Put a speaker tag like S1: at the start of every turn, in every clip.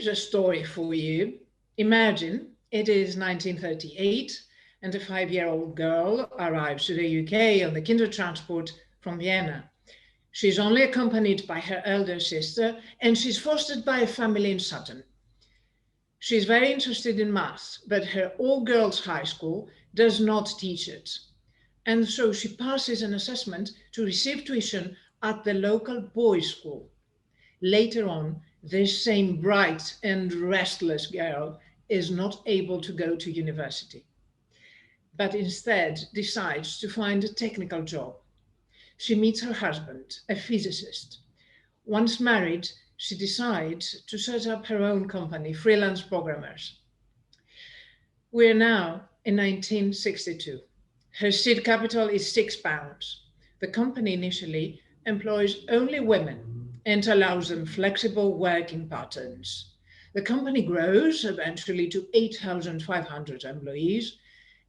S1: a story for you. Imagine it is 1938 and a 5-year-old girl arrives to the UK on the Kindertransport from Vienna. She's only accompanied by her elder sister, and she's fostered by a family in Sutton. She's very interested in math, but her all-girls high school does not teach it. And so she passes an assessment to receive tuition at the local boys' school. Later on, this same bright and restless girl is not able to go to university, but instead decides to find a technical job. She meets her husband, a physicist. Once married, she decides to set up her own company, Freelance Programmers. We're now in 1962. Her seed capital is £6. The company initially employs only women and allows them flexible working patterns. The company grows eventually to 8,500 employees,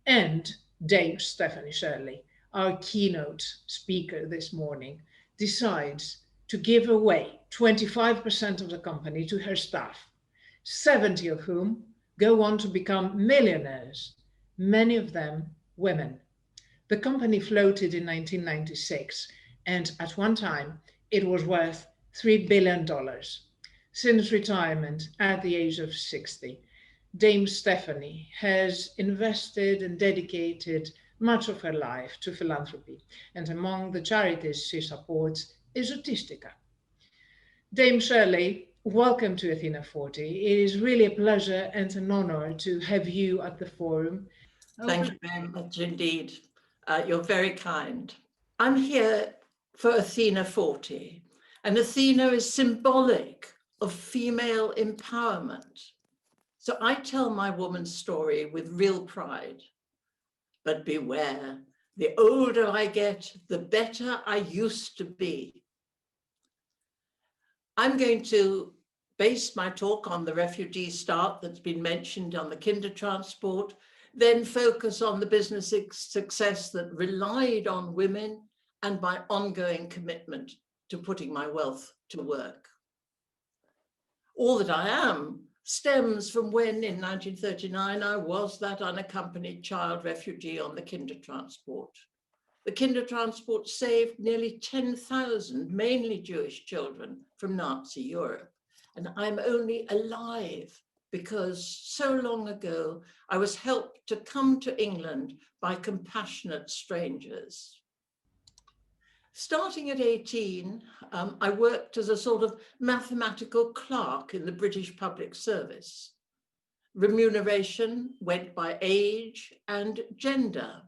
S1: and Dame Stephanie Shirley, our keynote speaker this morning, decides to give away 25% of the company to her staff, 70 of whom go on to become millionaires, many of them women. The company floated in 1996, and at one time it was worth $3 billion. Since retirement at the age of 60, Dame Stephanie has invested and dedicated much of her life to philanthropy, and among the charities she supports is Autistica. Dame Shirley, welcome to Athena40. It is really a pleasure and an honor to have you at the forum.
S2: Thank you very much indeed. You're very kind. I'm here for Athena40, and Athena is symbolic of female empowerment. So I tell my woman's story with real pride. But beware, the older I get, the better I used to be. I'm going to base my talk on the refugee start that's been mentioned on the Kindertransport, then focus on the business success that relied on women and my ongoing commitment to putting my wealth to work. All that I am stems from when in 1939 I was that unaccompanied child refugee on the Kindertransport. The Kindertransport saved nearly 10,000 mainly Jewish children from Nazi Europe, and I'm only alive because so long ago I was helped to come to England by compassionate strangers. Starting at 18, I worked as a sort of mathematical clerk in the British Public Service. Remuneration went by age and gender.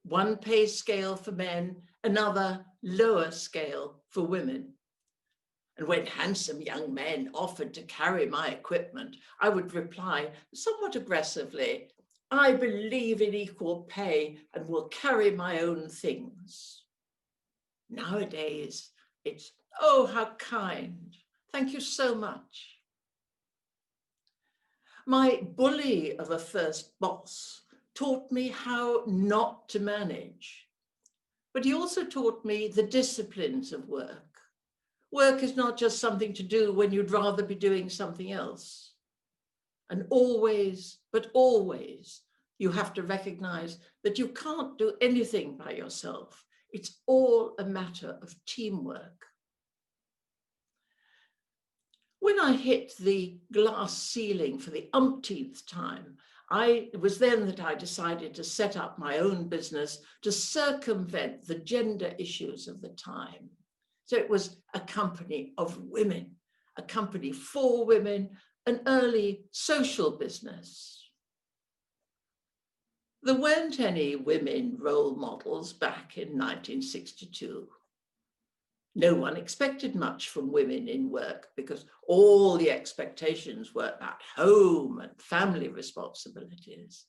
S2: One pay scale for men, another lower scale for women. And when handsome young men offered to carry my equipment, I would reply somewhat aggressively, I believe in equal pay and will carry my own things. Nowadays, it's, oh, how kind. Thank you so much. My bully of a first boss taught me how not to manage, but he also taught me the disciplines of work. Work is not just something to do when you'd rather be doing something else. And always, but always, you have to recognize that you can't do anything by yourself. It's all a matter of teamwork. When I hit the glass ceiling for the umpteenth time, it was then that I decided to set up my own business to circumvent the gender issues of the time. So it was a company of women, a company for women, an early social business. There weren't any women role models back in 1962. No one expected much from women in work because all the expectations were about home and family responsibilities.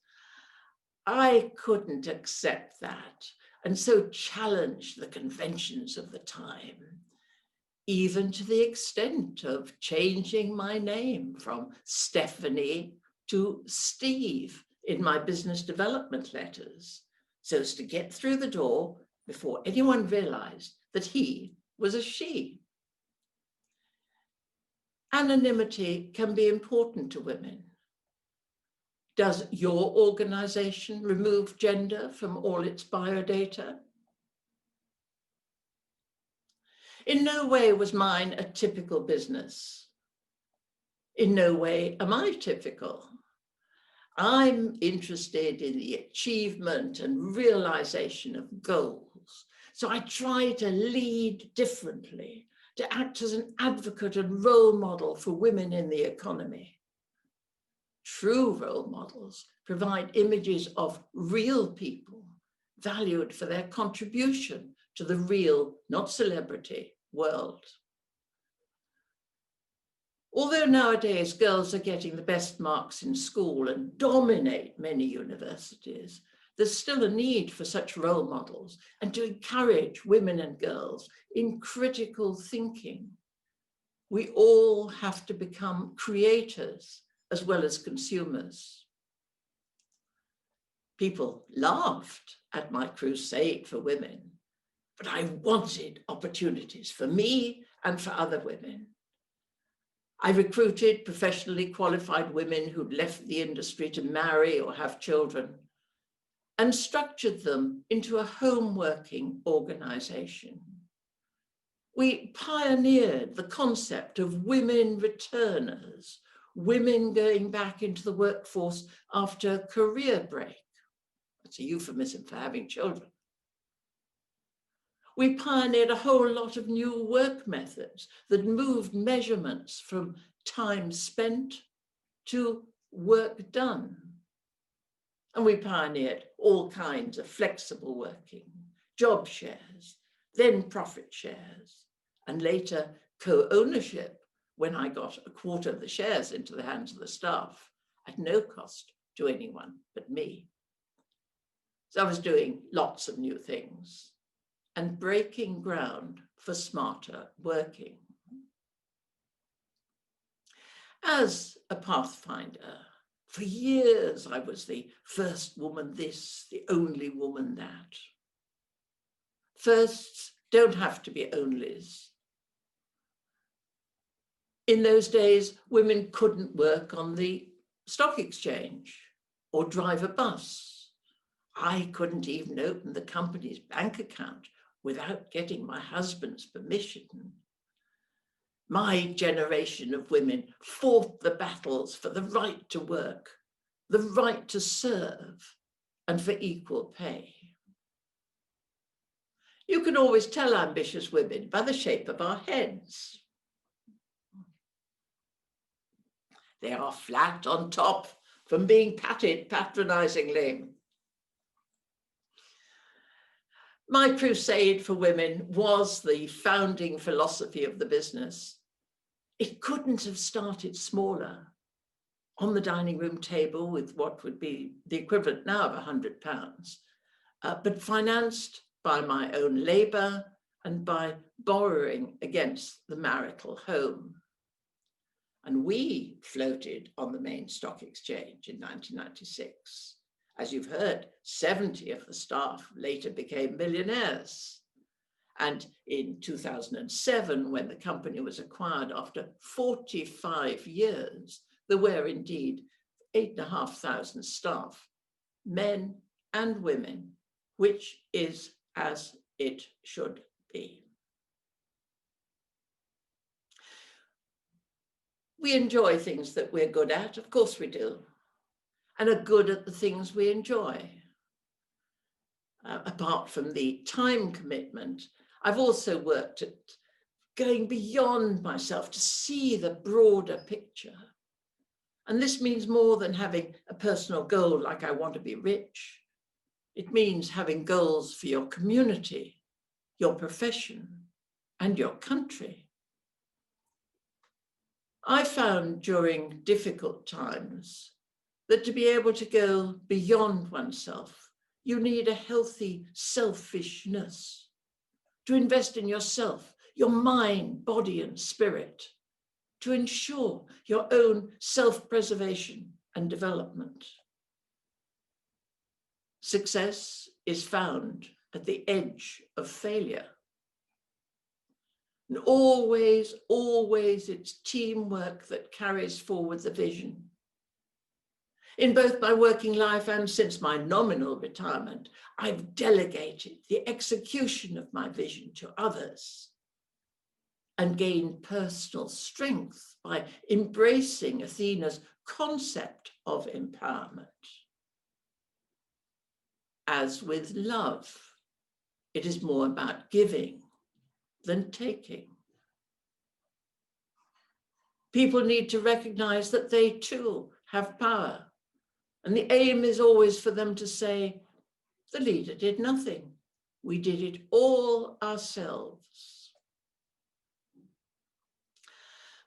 S2: I couldn't accept that and so challenged the conventions of the time, even to the extent of changing my name from Stephanie to Steve in my business development letters, so as to get through the door before anyone realized that he was a she. Anonymity can be important to women. Does your organization remove gender from all its biodata? In no way was mine a typical business. In no way am I typical. I'm interested in the achievement and realization of goals. So I try to lead differently, to act as an advocate and role model for women in the economy. True role models provide images of real people valued for their contribution to the real, not celebrity, world. Although nowadays girls are getting the best marks in school and dominate many universities, there's still a need for such role models and to encourage women and girls in critical thinking. We all have to become creators as well as consumers. People laughed at my crusade for women, but I wanted opportunities for me and for other women. I recruited professionally qualified women who'd left the industry to marry or have children and structured them into a home working organization. We pioneered the concept of women returners, women going back into the workforce after a career break. That's a euphemism for having children. We pioneered a whole lot of new work methods that moved measurements from time spent to work done. And we pioneered all kinds of flexible working, job shares, then profit shares, and later co-ownership when I got a quarter of the shares into the hands of the staff at no cost to anyone but me. So I was doing lots of new things and breaking ground for smarter working. As a pathfinder, for years I was the first woman this, the only woman that. Firsts don't have to be onlys. In those days, women couldn't work on the stock exchange or drive a bus. I couldn't even open the company's bank account without getting my husband's permission. My generation of women fought the battles for the right to work, the right to serve, and for equal pay. You can always tell ambitious women by the shape of our heads. They are flat on top from being patted patronizingly. My crusade for women was the founding philosophy of the business. It couldn't have started smaller, on the dining room table with what would be the equivalent now of £100, but financed by my own labor and by borrowing against the marital home. And we floated on the main stock exchange in 1996. As you've heard, 70 of the staff later became millionaires. And in 2007, when the company was acquired after 45 years, there were indeed 8,500 staff, men and women, which is as it should be. We enjoy things that we're good at, of course we do, and are good at the things we enjoy. Apart from the time commitment, I've also worked at going beyond myself to see the broader picture. And this means more than having a personal goal like I want to be rich. It means having goals for your community, your profession, and your country. I found during difficult times that to be able to go beyond oneself, you need a healthy selfishness, to invest in yourself, your mind, body, and spirit, to ensure your own self-preservation and development. Success is found at the edge of failure. And always, always it's teamwork that carries forward the vision. In both my working life and since my nominal retirement, I've delegated the execution of my vision to others and gained personal strength by embracing Athena's concept of empowerment. As with love, it is more about giving than taking. People need to recognize that they too have power. And the aim is always for them to say, the leader did nothing. We did it all ourselves.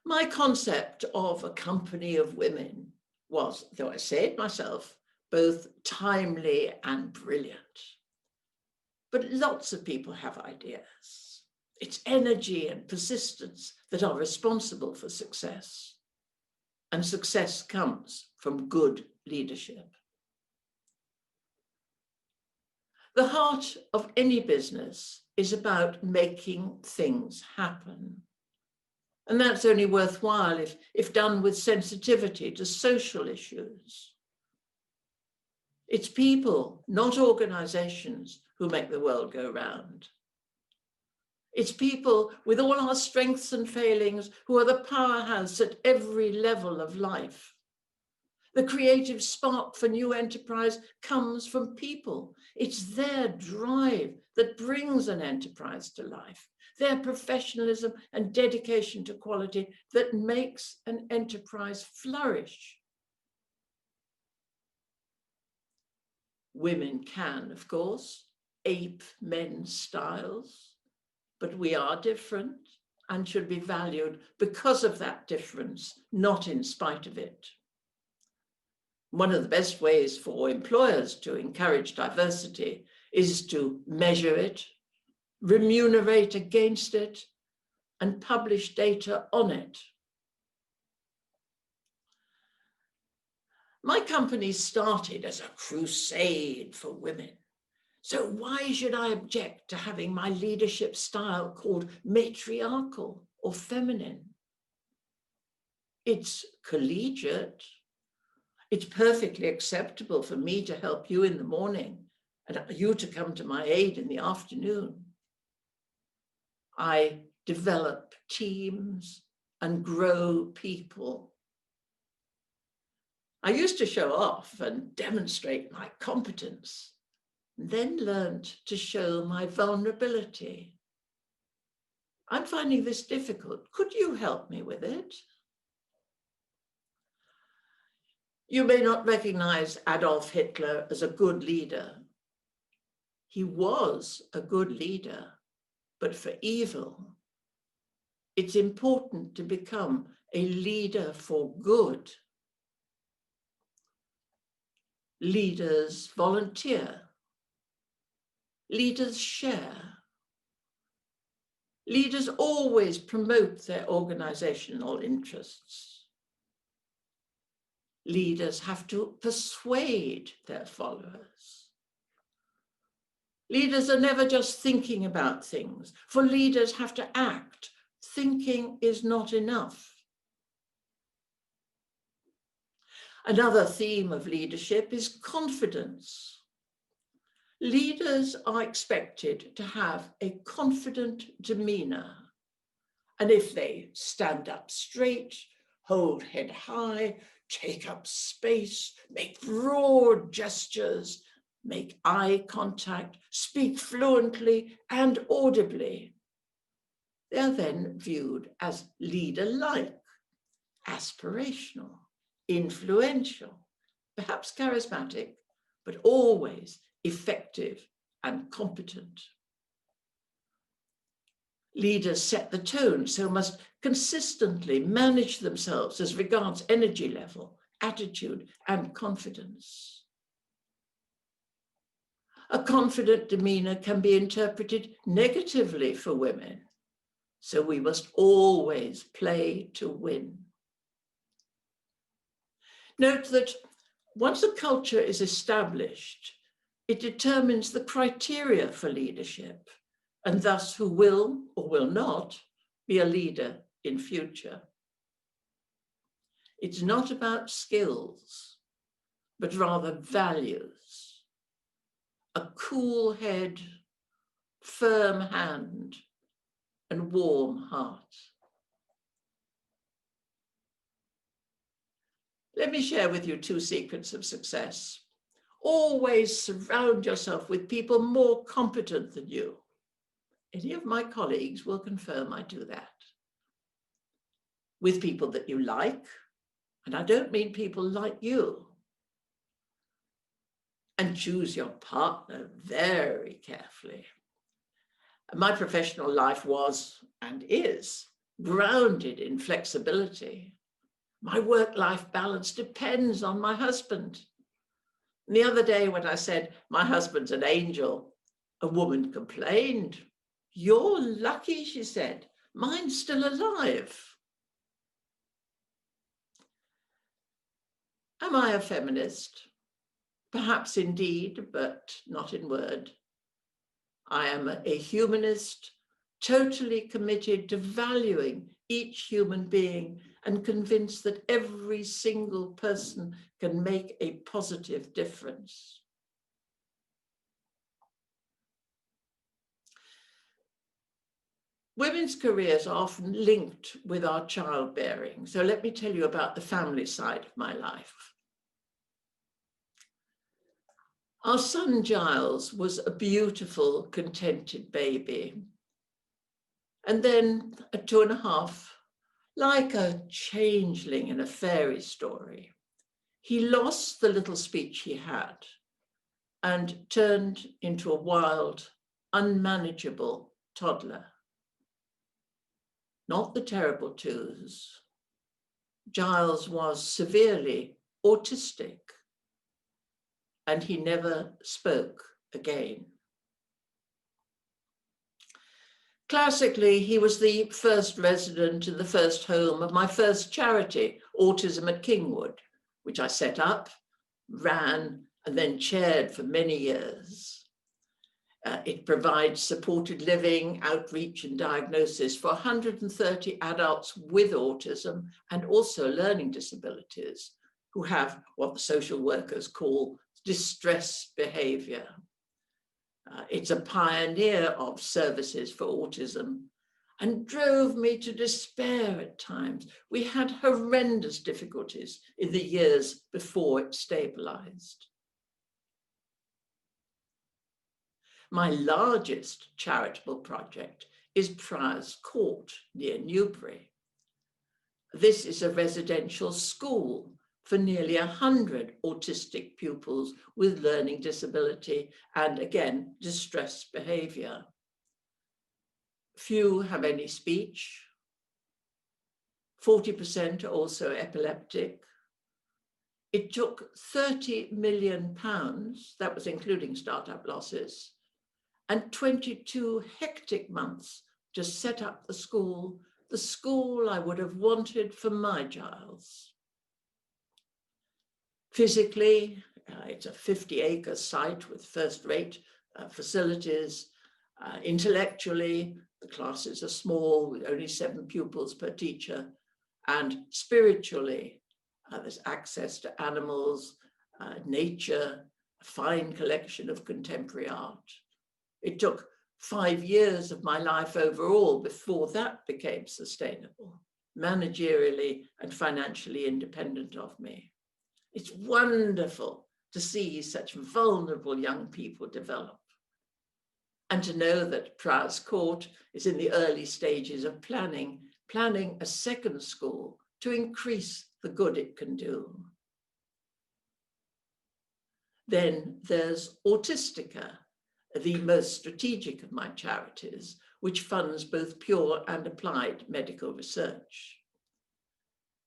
S2: My concept of a company of women was, though I say it myself, both timely and brilliant. But lots of people have ideas. It's energy and persistence that are responsible for success. And success comes from good leadership. The heart of any business is about making things happen. And that's only worthwhile if done with sensitivity to social issues. It's people, not organizations, who make the world go round. It's people with all our strengths and failings who are the powerhouse at every level of life. The creative spark for new enterprise comes from people. It's their drive that brings an enterprise to life, their professionalism and dedication to quality that makes an enterprise flourish. Women can, of course, ape men's styles, but we are different and should be valued because of that difference, not in spite of it. One of the best ways for employers to encourage diversity is to measure it, remunerate against it, and publish data on it. My company started as a crusade for women. So why should I object to having my leadership style called matriarchal or feminine? It's collegiate. It's perfectly acceptable for me to help you in the morning and you to come to my aid in the afternoon. I develop teams and grow people. I used to show off and demonstrate my competence, then learned to show my vulnerability. I'm finding this difficult. Could you help me with it? You may not recognize Adolf Hitler as a good leader. He was a good leader, but for evil. It's important to become a leader for good. Leaders volunteer. Leaders share. Leaders always promote their organizational interests. Leaders have to persuade their followers. Leaders are never just thinking about things. For leaders have to act. Thinking is not enough. Another theme of leadership is confidence. Leaders are expected to have a confident demeanor. And if they stand up straight, hold head high, take up space, make broad gestures, make eye contact, speak fluently and audibly, they are then viewed as leader-like, aspirational, influential, perhaps charismatic, but always effective and competent. Leaders set the tone, so must consistently manage themselves as regards energy level, attitude, and confidence. A confident demeanor can be interpreted negatively for women, so we must always play to win. Note that once a culture is established, it determines the criteria for leadership, and thus who will or will not be a leader in future. It's not about skills, but rather values. A cool head, firm hand, and warm heart. Let me share with you 2 secrets of success. Always surround yourself with people more competent than you. Any of my colleagues will confirm I do that. With people that you like, and I don't mean people like you. And choose your partner very carefully. My professional life was and is grounded in flexibility. My work-life balance depends on my husband. And the other day when I said, my husband's an angel, a woman complained. You're lucky, she said. Mine's still alive. Am I a feminist? Perhaps indeed, but not in word. I am a humanist, totally committed to valuing each human being and convinced that every single person can make a positive difference. Women's careers are often linked with our childbearing. So let me tell you about the family side of my life. Our son Giles was a beautiful, contented baby. And then at 2.5, like a changeling in a fairy story, he lost the little speech he had and turned into a wild, unmanageable toddler. Not the terrible twos. Giles was severely autistic, and he never spoke again. Classically, he was the first resident in the first home of my first charity, Autism at Kingwood, which I set up, ran, and then chaired for many years. It provides supported living, outreach, and diagnosis for 130 adults with autism and also learning disabilities who have what the social workers call distress behavior. It's a pioneer of services for autism and drove me to despair at times. We had horrendous difficulties in the years before it stabilized. My largest charitable project is Prior's Court near Newbury. This is a residential school for nearly 100 autistic pupils with learning disability and, again, distress behavior. Few have any speech. 40% are also epileptic. It took £30 million, that was including startup losses, and 22 hectic months to set up the school I would have wanted for my Giles. Physically, it's a 50-acre site with first-rate facilities. Intellectually, the classes are small with only 7 pupils per teacher. And spiritually, there's access to animals, nature, a fine collection of contemporary art. It took 5 years of my life overall before that became sustainable, managerially and financially independent of me. It's wonderful to see such vulnerable young people develop and to know that Prior's Court is in the early stages of planning a second school to increase the good it can do. Then there's Autistica, the most strategic of my charities, which funds both pure and applied medical research.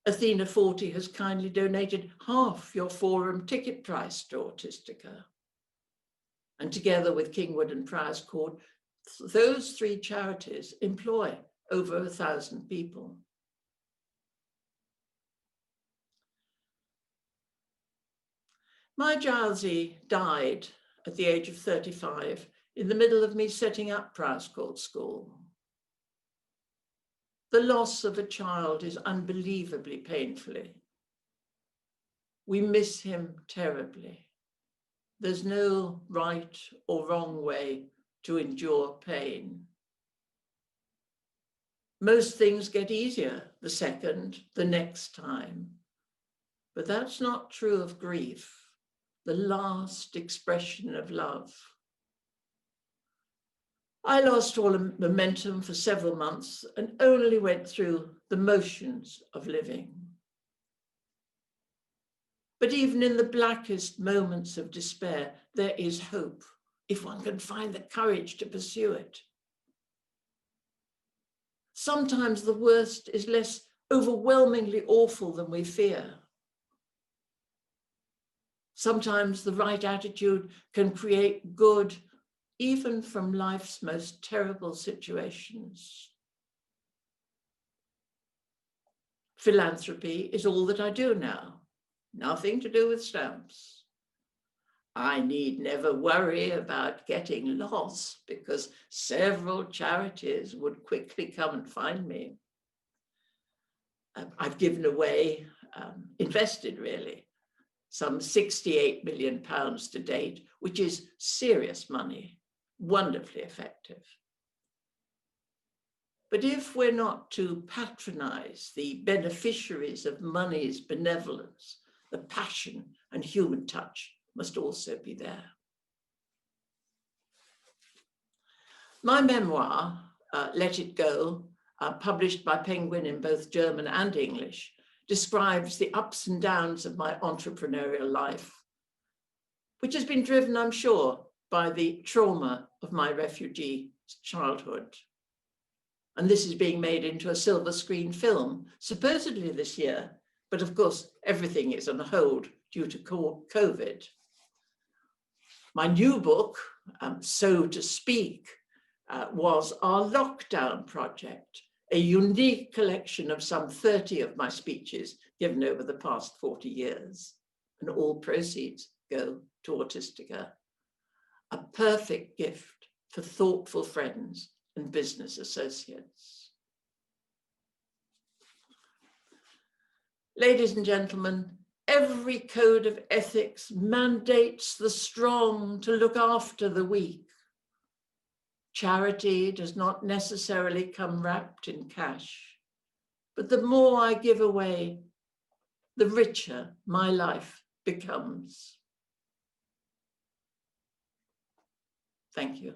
S2: Athena40 has kindly donated half your forum ticket price to Autistica. And together with Kingwood and Prior's Court, those 3 charities employ over 1,000 people. My Gilesie died at the age of 35 in the middle of me setting up Prior's Court School. The loss of a child is unbelievably painfully. We miss him terribly. There's no right or wrong way to endure pain. Most things get easier the second, the next time. But that's not true of grief, the last expression of love. I lost all momentum for several months and only went through the motions of living. But even in the blackest moments of despair, there is hope, if one can find the courage to pursue it. Sometimes the worst is less overwhelmingly awful than we fear. Sometimes the right attitude can create good, even from life's most terrible situations. Philanthropy is all that I do now, nothing to do with stamps. I need never worry about getting lost because several charities would quickly come and find me. I've given away, invested really, some 68 million pounds to date, which is serious money, wonderfully effective. But if we're not to patronize the beneficiaries of money's benevolence, the passion and human touch must also be there. My memoir, Let It Go, published by Penguin in both German and English, describes the ups and downs of my entrepreneurial life, which has been driven, I'm sure, by the trauma of my refugee childhood. And this is being made into a silver screen film, supposedly this year, but of course, everything is on hold due to COVID. My new book, So to Speak, was our lockdown project, a unique collection of some 30 of my speeches given over the past 40 years, and all proceeds go to Autistica, a perfect gift for thoughtful friends and business associates. Ladies and gentlemen, every code of ethics mandates the strong to look after the weak. Charity does not necessarily come wrapped in cash, but the more I give away, the richer my life becomes. Thank you.